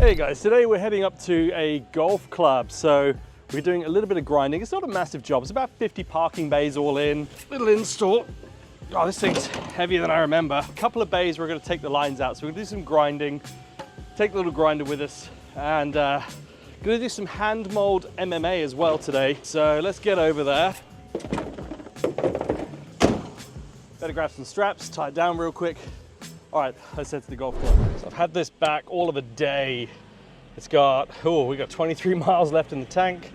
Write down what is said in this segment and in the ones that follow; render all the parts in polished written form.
Hey guys, today we're heading up to a golf club. So we're doing a little bit of grinding. It's not a massive job. It's about 50 parking bays all in. Little install. Oh, this thing's heavier than I remember. A couple of bays we're going to take the lines out. So we're going to do some grinding. Take the little grinder with us. And going to do some hand mold MMA as well today. So let's get over there. Better grab some straps, tie it down real quick. All right, let's head to the golf club. So I've had this back all of a day. It's got, we got 23 miles left in the tank.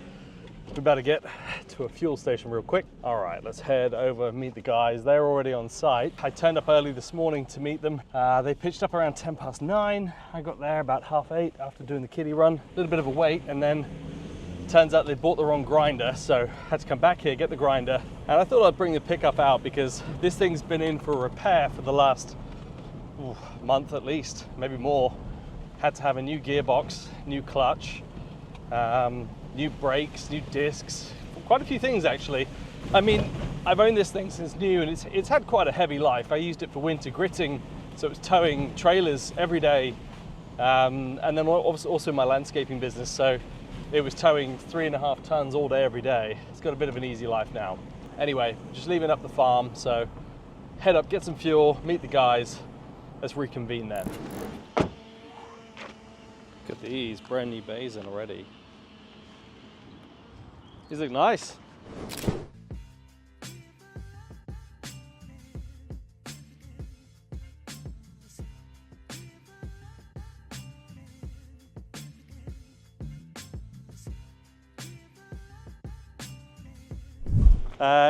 We better get to a fuel station real quick. All right, let's head over and meet the guys. They're already on site. I turned up early this morning to meet them. They pitched up around 9:10. I got there about 8:30 after doing the kiddie run. A little bit of a wait, and then turns out they bought the wrong grinder, so had to come back here, get the grinder. And I thought I'd bring the pickup out because this thing's been in for repair for the last month at least, maybe more. Had to have a new gearbox, new clutch, new brakes, new discs, quite a few things actually. I mean, I've owned this thing since new, and it's had quite a heavy life. I used it for winter gritting, so it was towing trailers every day, and then also my landscaping business, so it was towing 3.5 tons all day every day. It's got a bit of an easy life now. Anyway, just leaving up the farm, so head up, get some fuel, meet the guys. Let's reconvene then. Look at these brand new bays in already. These look nice.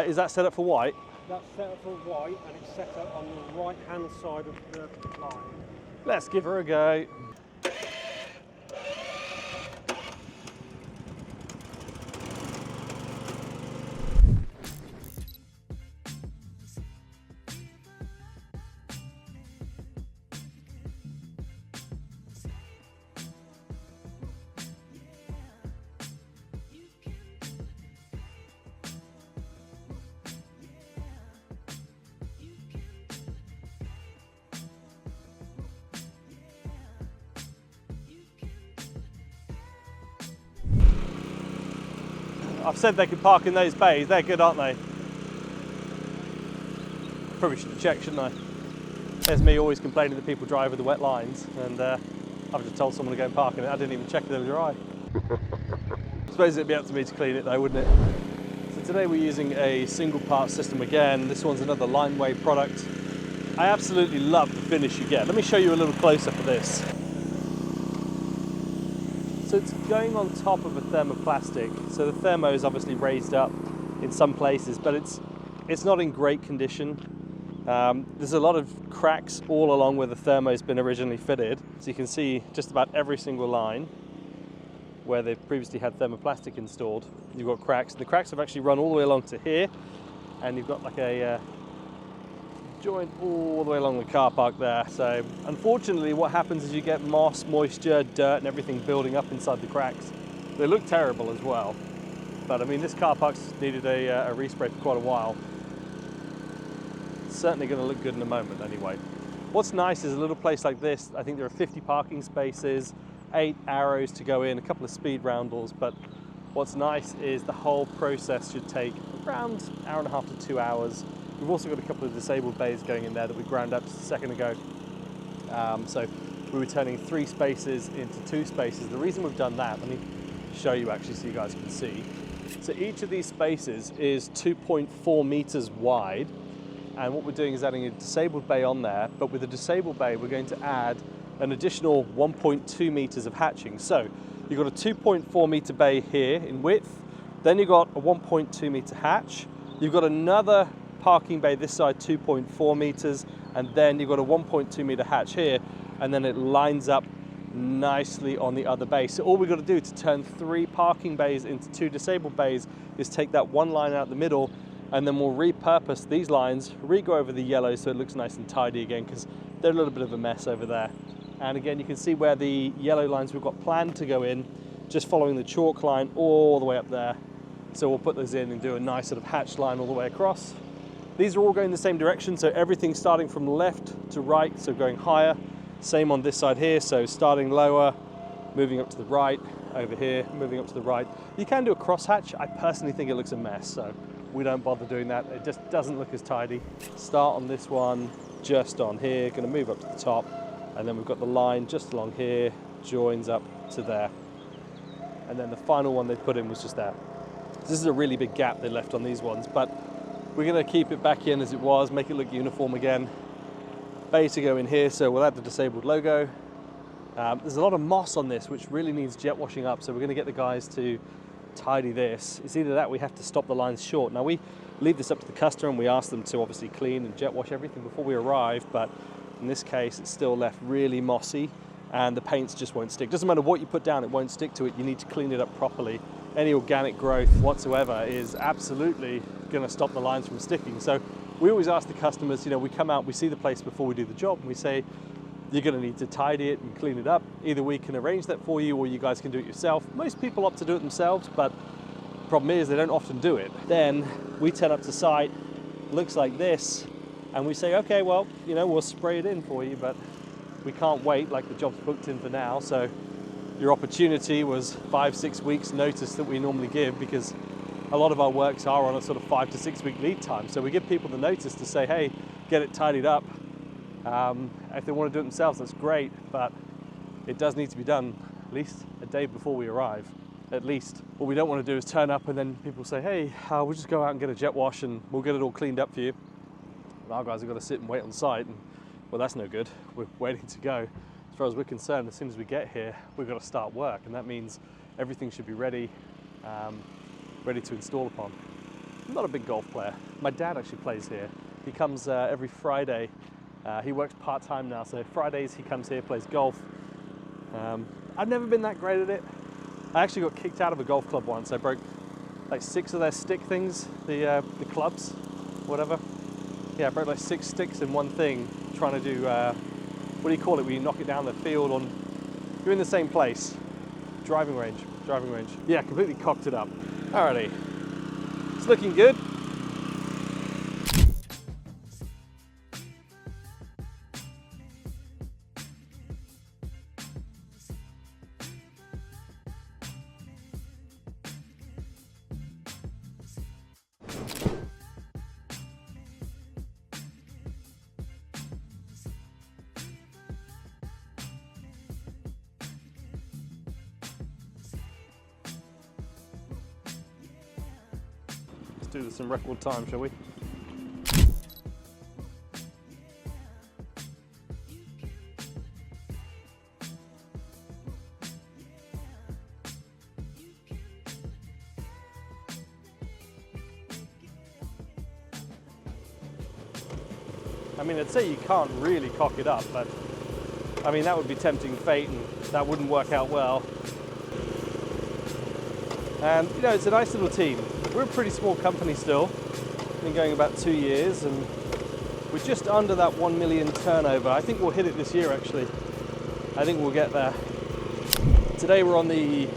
Is that set up for white? That's set up for white, and it's set up on the right-hand side of the line. Let's give her a go. I've said they could park in those bays. They're good, aren't they? Probably should have checked, shouldn't I? There's me always complaining that people drive with the wet lines, and I've just told someone to go and park in it. I didn't even check if they were dry. I suppose it'd be up to me to clean it though, wouldn't it? So today we're using a single part system again. This one's another Lineway product. I absolutely love the finish you get. Let me show you a little close-up of this. So it's going on top of a thermoplastic. So the thermo is obviously raised up in some places, but it's not in great condition. There's a lot of cracks all along where the thermo's been originally fitted. So you can see just about every single line where they've previously had thermoplastic installed. You've got cracks. The cracks have actually run all the way along to here, and you've got like a joint all the way along the car park there. So unfortunately what happens is you get moss, moisture, dirt and everything building up inside the cracks. They look terrible as well, but I mean this car park's needed a respray for quite a while. It's certainly going to look good in a moment anyway. What's nice is a little place like this, I think there are 50 parking spaces, 8 arrows to go in, a couple of speed roundels, but what's nice is the whole process should take around 1.5 to 2 hours. We've also got a couple of disabled bays going in there that we ground up just a second ago. So we were turning 3 spaces into 2 spaces. The reason we've done that, let me show you actually so you guys can see. So each of these spaces is 2.4 meters wide. And what we're doing is adding a disabled bay on there, but with the disabled bay, we're going to add an additional 1.2 meters of hatching. So you've got a 2.4 meter bay here in width, then you've got a 1.2 meter hatch, you've got another parking bay this side 2.4 meters, and then you've got a 1.2 meter hatch here, and then it lines up nicely on the other bay. So all we've got to do to turn 3 parking bays into 2 disabled bays is take that one line out the middle, and then we'll repurpose these lines, re-go over the yellow so it looks nice and tidy again, because they're a little bit of a mess over there. And again, you can see where the yellow lines we've got planned to go in, just following the chalk line all the way up there. So we'll put those in and do a nice sort of hatch line all the way across. These are all going the same direction, so everything's starting from left to right, so going higher. Same on this side here, so starting lower, moving up to the right, over here, moving up to the right. You can do a crosshatch. I personally think it looks a mess, so we don't bother doing that. It just doesn't look as tidy. Start on this one, just on here, gonna move up to the top, and then we've got the line just along here, joins up to there. And then the final one they put in was just there. This is a really big gap they left on these ones, but we're gonna keep it back in as it was, make it look uniform again. Bay to go in here, so we'll add the disabled logo. There's a lot of moss on this, which really needs jet washing up, so we're gonna get the guys to tidy this. It's either that or we have to stop the lines short. Now we leave this up to the customer and we ask them to obviously clean and jet wash everything before we arrive, but in this case it's still left really mossy and the paints just won't stick. Doesn't matter what you put down, it won't stick to it. You need to clean it up properly. Any organic growth whatsoever is absolutely gonna stop the lines from sticking. So we always ask the customers, you know, we come out, we see the place before we do the job, and we say, you're gonna need to tidy it and clean it up. Either we can arrange that for you or you guys can do it yourself. Most people opt to do it themselves, but the problem is they don't often do it. Then we turn up to site, looks like this, and we say, okay, well, you know, we'll spray it in for you, but we can't wait, like the job's booked in for now, so your opportunity was 5-6 weeks notice that we normally give, because a lot of our works are on a sort of 5 to 6 week lead time. So we give people the notice to say, hey, get it tidied up. If they want to do it themselves, that's great, but it does need to be done at least a day before we arrive, at least. What we don't want to do is turn up and then people say, hey, we'll just go out and get a jet wash and we'll get it all cleaned up for you. And our guys have got to sit and wait on site, and well, that's no good. We're waiting to go. As far as we're concerned, as soon as we get here, we've got to start work, and that means everything should be ready, ready to install upon. I'm not a big golf player. My dad actually plays here. He comes every Friday. He works part-time now, so Fridays he comes here, plays golf. I've never been that great at it. I actually got kicked out of a golf club once. I broke like 6 of their stick things, the clubs, whatever. Yeah, I broke like 6 sticks in one thing, trying to do, what do you call it, when you knock it down the field on, you're in the same place. Driving range. Yeah, completely cocked it up. Alrighty, it's looking good. Let's do this in record time, shall we? I mean, I'd say you can't really cock it up, but I mean, that would be tempting fate and that wouldn't work out well. And you know, it's a nice little team. We're a pretty small company still, been going about 2 years, and we're just under that 1 million turnover. I think we'll hit it this year actually. I think we'll get there. Today we're on the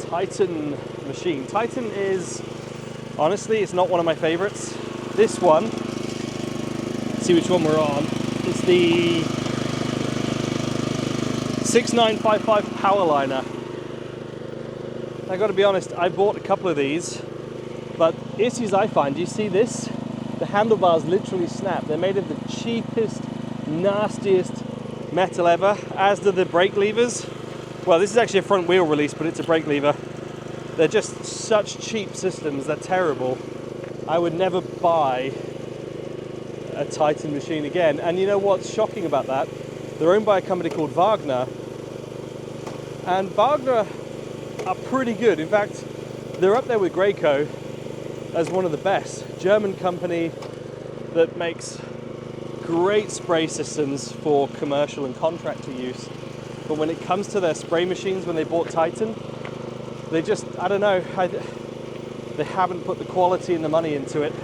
Titan machine. Titan is, honestly, it's not one of my favorites. This one, let's see which one we're on. It's the 6955 Powerliner. I got to be honest, I bought a couple of these, but issues I find, do you see this? The handlebars literally snap. They're made of the cheapest, nastiest metal ever, as do the brake levers. Well, this is actually a front wheel release, but it's a brake lever. They're just such cheap systems, they're terrible. I would never buy a Titan machine again. And you know what's shocking about that? They're owned by a company called Wagner, and Wagner are pretty good. In fact, they're up there with Graco as one of the best. German company that makes great spray systems for commercial and contractor use. But when it comes to their spray machines, when they bought Titan, they just, I don't know, they haven't put the quality and the money into it.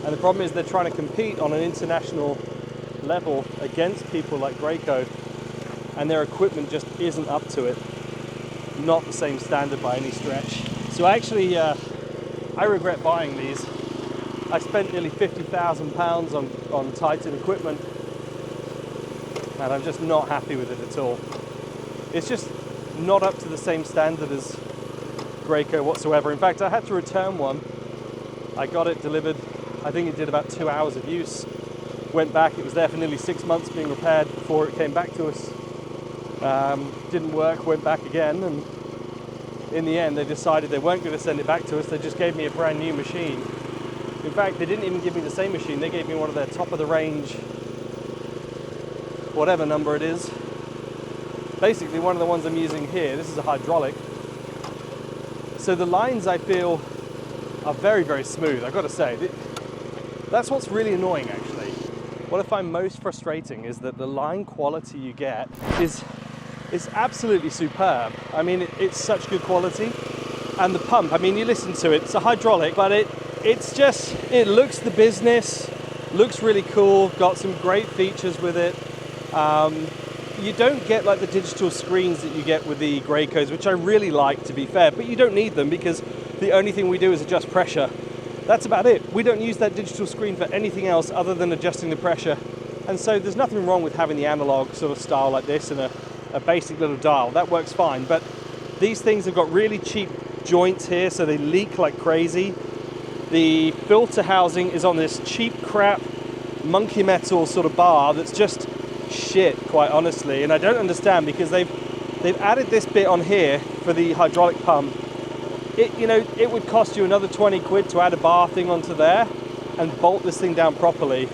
And the problem is they're trying to compete on an international level against people like Graco, and their equipment just isn't up to it. Not the same standard by any stretch. So actually, I regret buying these. I spent nearly £50,000 on Titan equipment, and I'm just not happy with it at all. It's just, not up to the same standard as Graco whatsoever. In fact, I had to return one. I got it delivered, I think it did about 2 hours of use. Went back, it was there for nearly 6 months being repaired before it came back to us. Didn't work, went back again, and in the end they decided they weren't going to send it back to us. They just gave me a brand new machine. In fact, they didn't even give me the same machine, they gave me one of their top of the range, whatever number it is. Basically one of the ones I'm using here, this is a hydraulic. So the lines, I feel, are very, very smooth, I've got to say. That's what's really annoying, actually. What I find most frustrating is that the line quality you get is absolutely superb. I mean, it's such good quality. And the pump, I mean, you listen to it, it's a hydraulic, but it's just, it looks the business, looks really cool, got some great features with it. You don't get like the digital screens that you get with the Gracos, which I really like, to be fair, but you don't need them because the only thing we do is adjust pressure. That's about it. We don't use that digital screen for anything else other than adjusting the pressure. And so there's nothing wrong with having the analog sort of style like this and a basic little dial. That works fine. But these things have got really cheap joints here, so they leak like crazy. The filter housing is on this cheap crap monkey metal sort of bar that's just shit, quite honestly. And I don't understand, because they've added this bit on here for the hydraulic pump. It would cost you another 20 quid to add a bar thing onto there and bolt this thing down properly.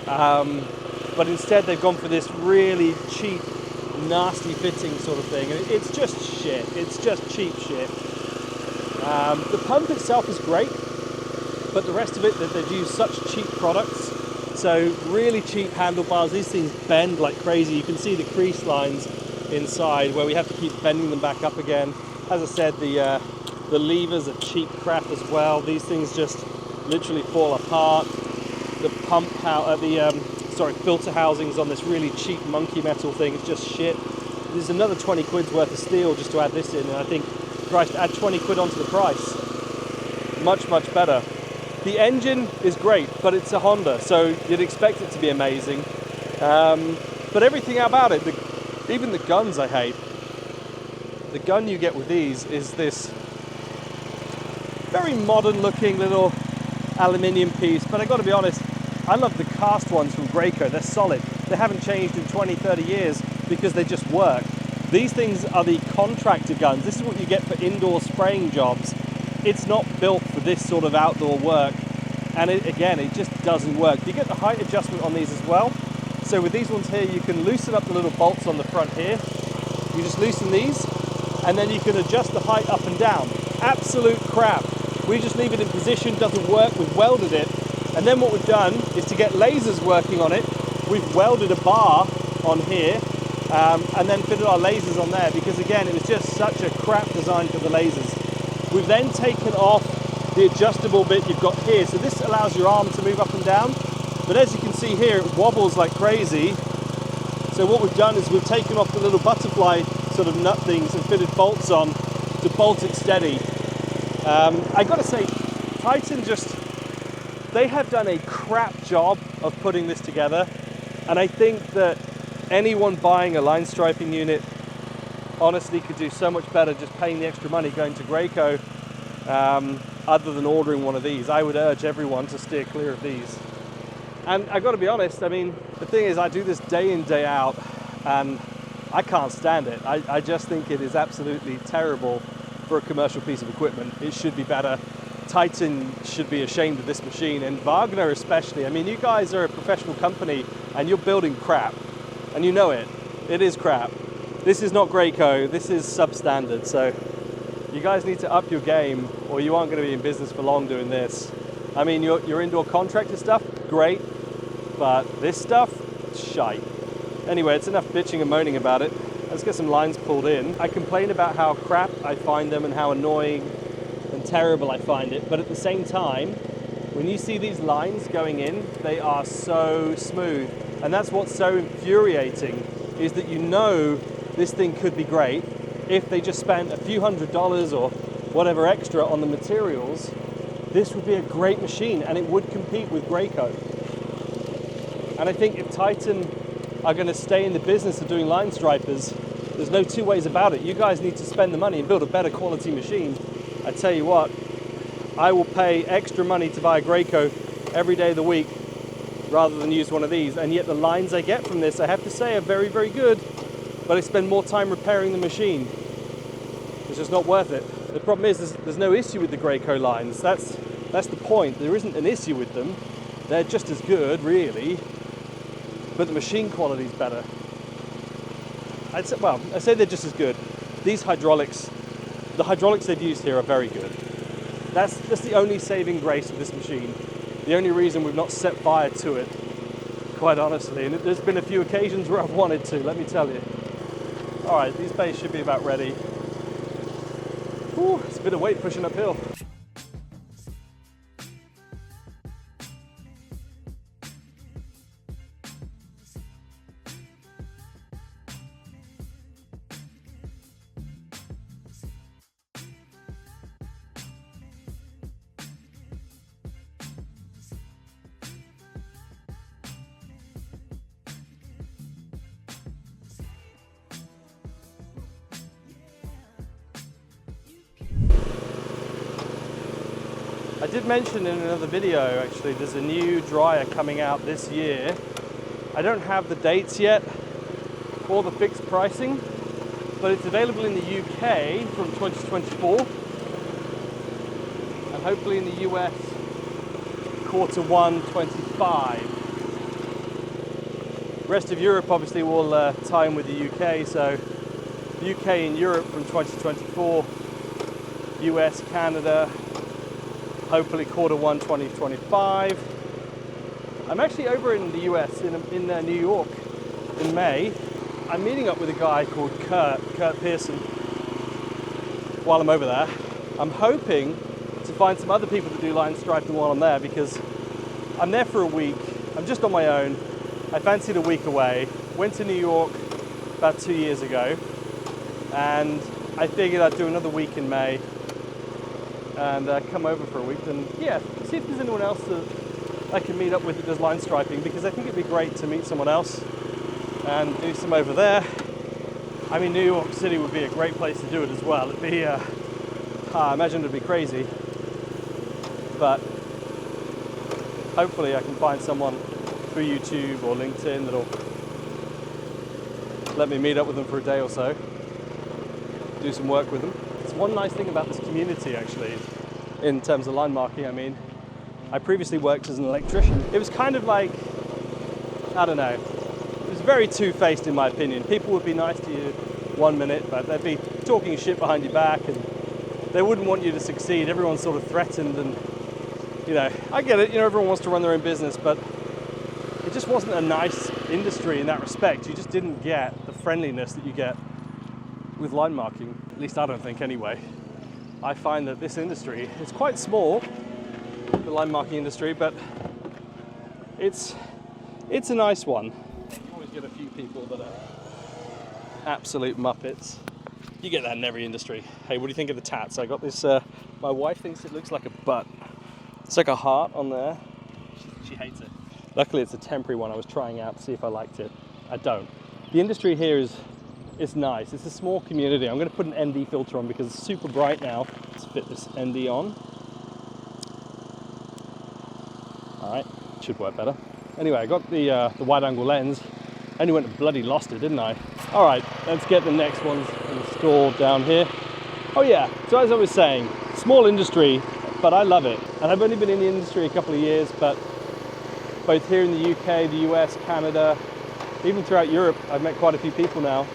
But instead they've gone for this really cheap, nasty fitting sort of thing. And it's just shit. It's just cheap shit. The pump itself is great, but the rest of it, they've used such cheap products. So really cheap handlebars. These things bend like crazy. You can see the crease lines inside where we have to keep bending them back up again. As I said, the levers are cheap crap as well. These things just literally fall apart. The filter housings on this really cheap monkey metal thing, it's just shit. There's another 20 quid's worth of steel just to add this in, and I think, Christ, add 20 quid onto the price. Much, much better. The engine is great, but it's a Honda, so you'd expect it to be amazing. But everything about it, even the guns I hate. The gun you get with these is this very modern looking little aluminium piece, but I got to be honest, I love the cast ones from Graco. They're solid. They haven't changed in 20, 30 years because they just work. These things are the contractor guns. This is what you get for indoor spraying jobs. It's not built for this sort of outdoor work, and it just doesn't work. You get the height adjustment on these as well. So with these ones here, you can loosen up the little bolts on the front here. You just loosen these, and then you can adjust the height up and down. Absolute crap. We just leave it in position, doesn't work, we've welded it. And then what we've done is to get lasers working on it, we've welded a bar on here, and then fitted our lasers on there, because again, it was just such a crap design for the lasers. We've then taken off the adjustable bit you've got here, so this allows your arm to move up and down, but as you can see here, it wobbles like crazy. So what we've done is we've taken off the little butterfly sort of nut things and fitted bolts on to bolt it steady. I gotta say, Titan they have done a crap job of putting this together, and I think that anyone buying a line striping unit honestly could do so much better just paying the extra money going to Graco, other than ordering one of these. I would urge everyone to steer clear of these. And I gotta be honest, I mean, the thing is, I do this day in, day out, and I can't stand it. I just think it is absolutely terrible for a commercial piece of equipment. It should be better. Titan should be ashamed of this machine, and Wagner especially. I mean, you guys are a professional company and you're building crap, and you know it. It is crap. This is not Graco, this is substandard, so you guys need to up your game or you aren't going to be in business for long doing this. I mean, your indoor contractor stuff, great, but this stuff, shite. Anyway, it's enough bitching and moaning about it. Let's get some lines pulled in. I complain about how crap I find them and how annoying and terrible I find it, but at the same time, when you see these lines going in, they are so smooth. And that's what's so infuriating, is that you know this thing could be great if they just spent a few $100s or whatever extra on the materials. This would be a great machine and it would compete with Graco. And I think if Titan are going to stay in the business of doing line stripers, There's no two ways about it. You guys need to spend the money and build a better quality machine. I tell you what, I will pay extra money to buy a Graco every day of the week rather than use one of these. And yet the lines I get from this, I have to say, are very, very good. But I spend more time repairing the machine. It's just not worth it. The problem is there's no issue with the Graco lines. That's the point. There isn't an issue with them. They're just as good, really, but the machine quality is better. I say they're just as good. These hydraulics, the hydraulics they've used here are very good. That's the only saving grace of this machine. The only reason we've not set fire to it, quite honestly. And there's been a few occasions where I've wanted to, let me tell you. All right, these bays should be about ready. Whew, it's a bit of weight pushing uphill. I did mention in another video, actually, there's a new dryer coming out this year. I don't have the dates yet or the fixed pricing, but it's available in the UK from 2024 and hopefully in the US Q1 25. The rest of Europe obviously will tie in with the UK, so UK and Europe from 2024, US, Canada, hopefully Q1 2025. I'm actually over in the US, in New York, in May. I'm meeting up with a guy called Kurt Pearson while I'm over there. I'm hoping to find some other people to do line striping while I'm there, because I'm there for a week. I'm just on my own. I fancied a week away. Went to New York about 2 years ago, and I figured I'd do another week in May and come over for a week and yeah, see if there's anyone else that I can meet up with that does line striping, because I think it'd be great to meet someone else and do some over there. I mean, New York City would be a great place to do it as well. It'd be, I imagine it'd be crazy, but hopefully I can find someone through YouTube or LinkedIn that'll let me meet up with them for a day or so, do some work with them. It's one nice thing about this community, actually, in terms of line marking. I mean, I previously worked as an electrician. It was kind of like, I don't know, it was very two-faced in my opinion. People would be nice to you 1 minute, but they'd be talking shit behind your back and they wouldn't want you to succeed. Everyone's sort of threatened, and, you know, I get it, you know, everyone wants to run their own business, but it just wasn't a nice industry in that respect. You just didn't get the friendliness that you get with line marking. At least I don't think, anyway. I find that this industry is quite small, the line marking industry, but it's a nice one. You always get a few people that are absolute muppets. You get that in every industry. Hey, what do you think of the tats? I got this, my wife thinks it looks like a butt. It's like a heart on there. She hates it. Luckily it's a temporary one I was trying out to see if I liked it. I don't. The industry here is nice. It's a small community. I'm going to put an ND filter on because it's super bright now. Let's fit this ND on. Alright, should work better. Anyway, I got the wide angle lens. I only went and bloody lost it, didn't I? Alright, let's get the next ones installed down here. Oh yeah, so as I was saying, small industry, but I love it. And I've only been in the industry a couple of years, but both here in the UK, the US, Canada, even throughout Europe, I've met quite a few people now.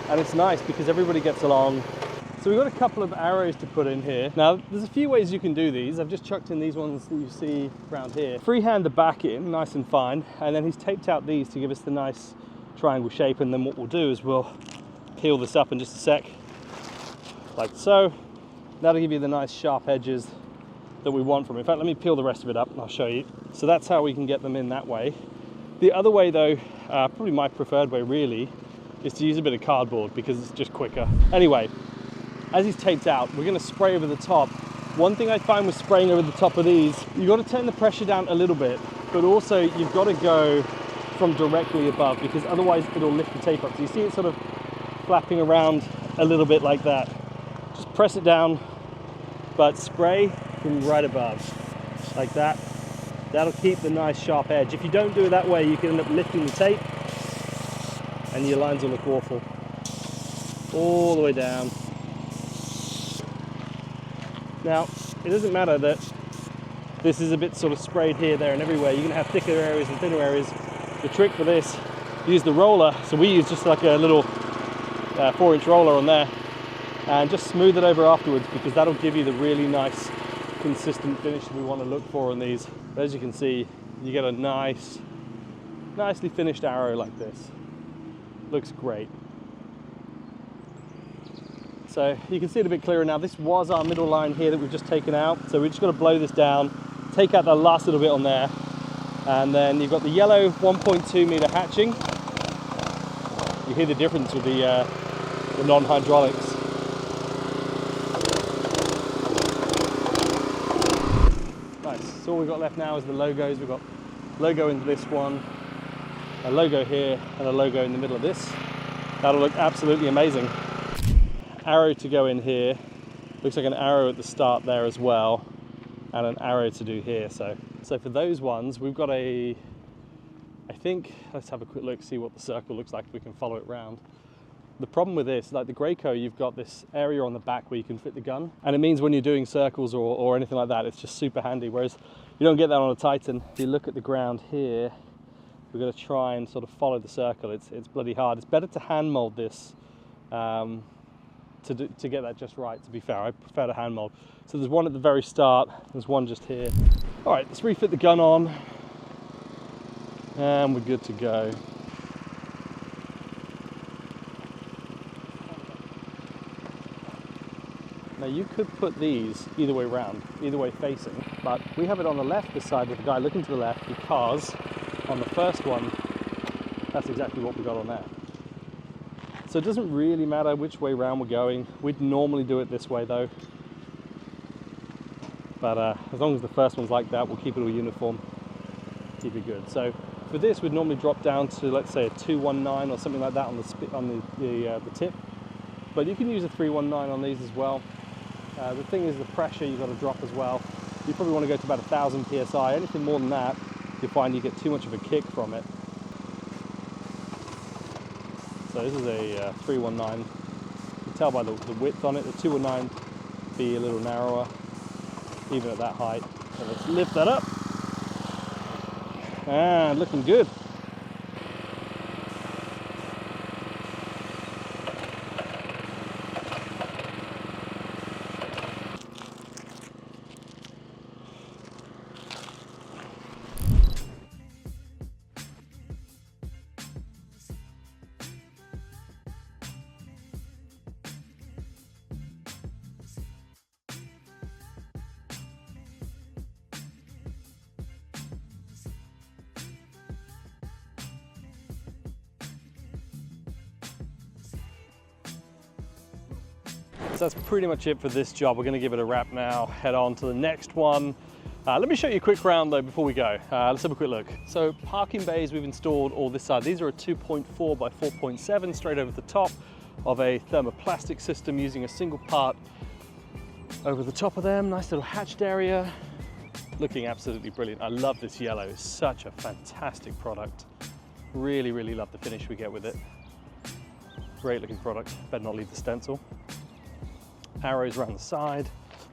And it's nice because everybody gets along. So we've got a couple of arrows to put in here. Now, there's a few ways you can do these. I've just chucked in these ones that you see around here. Freehand the back in, nice and fine, and then he's taped out these to give us the nice triangle shape, and then what we'll do is we'll peel this up in just a sec, like so. That'll give you the nice sharp edges that we want from it. In fact, let me peel the rest of it up and I'll show you. So that's how we can get them in that way. The other way though, probably my preferred way really, is to use a bit of cardboard because it's just quicker. Anyway, as he's taped out, we're gonna spray over the top. One thing I find with spraying over the top of these, you've got to turn the pressure down a little bit, but also you've got to go from directly above because otherwise it'll lift the tape up. So you see it sort of flapping around a little bit like that. Just press it down, but spray from right above, like that. That'll keep the nice sharp edge. If you don't do it that way, you can end up lifting the tape and your lines will look awful. All the way down. Now, it doesn't matter that this is a bit sort of sprayed here, there and everywhere. You're gonna have thicker areas and thinner areas. The trick for this, use the roller. So we use just like a little 4-inch roller on there and just smooth it over afterwards, because that'll give you the really nice consistent finish we want to look for on these. But as you can see, you get a nicely finished arrow like this. Looks great. So you can see it a bit clearer now. This was our middle line here that we've just taken out. So we're just going to blow this down, take out the last little bit on there, and then you've got the yellow 1.2 meter hatching. You hear the difference with the non-hydraulics. Nice. So all we've got left now is the logos. We've got logo into this one, a logo here, and a logo in the middle of this. That'll look absolutely amazing. Arrow to go in here. Looks like an arrow at the start there as well, and an arrow to do here. So for those ones, we've got I think, let's have a quick look, see what the circle looks like if we can follow it round. The problem with this, like the Graco, you've got this area on the back where you can fit the gun, and it means when you're doing circles or anything like that, it's just super handy, whereas you don't get that on a Titan. If you look at the ground here, we're going to try and sort of follow the circle. It's bloody hard. It's better to hand mold this to get that just right, to be fair. I prefer to hand mold. So there's one at the very start, there's one just here. All right, let's refit the gun on, and we're good to go. Now you could put these either way round, either way facing, but we have it on the left this side with the guy looking to the left, because on the first one, that's exactly what we got on there. So it doesn't really matter which way round we're going. We'd normally do it this way though. But as long as the first one's like that, we'll keep it all uniform, keep it good. So for this, we'd normally drop down to, let's say, a 219 or something like that on the tip. But you can use a 319 on these as well. The thing is the pressure you've got to drop as well. You probably want to go to about 1,000 PSI. Anything more than that, you'll find you get too much of a kick from it. So this is a 319. You can tell by the width on it. The 219 be a little narrower, even at that height. So let's lift that up. And looking good. So that's pretty much it for this job. We're going to give it a wrap now, head on to the next one. Let me show you a quick round though before we go. Let's have a quick look. So parking bays we've installed all this side. These are a 2.4 by 4.7 straight over the top of a thermoplastic system using a single part over the top of them. Nice little hatched area. Looking absolutely brilliant. I love this yellow. It's such a fantastic product. Really, really love the finish we get with it. Great looking product. Better not leave the stencil. Arrows around the side.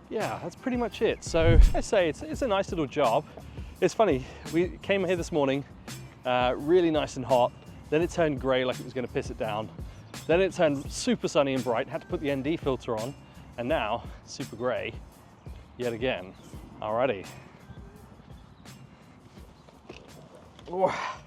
Yeah, that's pretty much it. So I say it's a nice little job. It's funny, we came here this morning, really nice and hot, then it turned grey like it was going to piss it down, then it turned super sunny and bright, had to put the ND filter on, and now super grey yet again. Alrighty. Oh.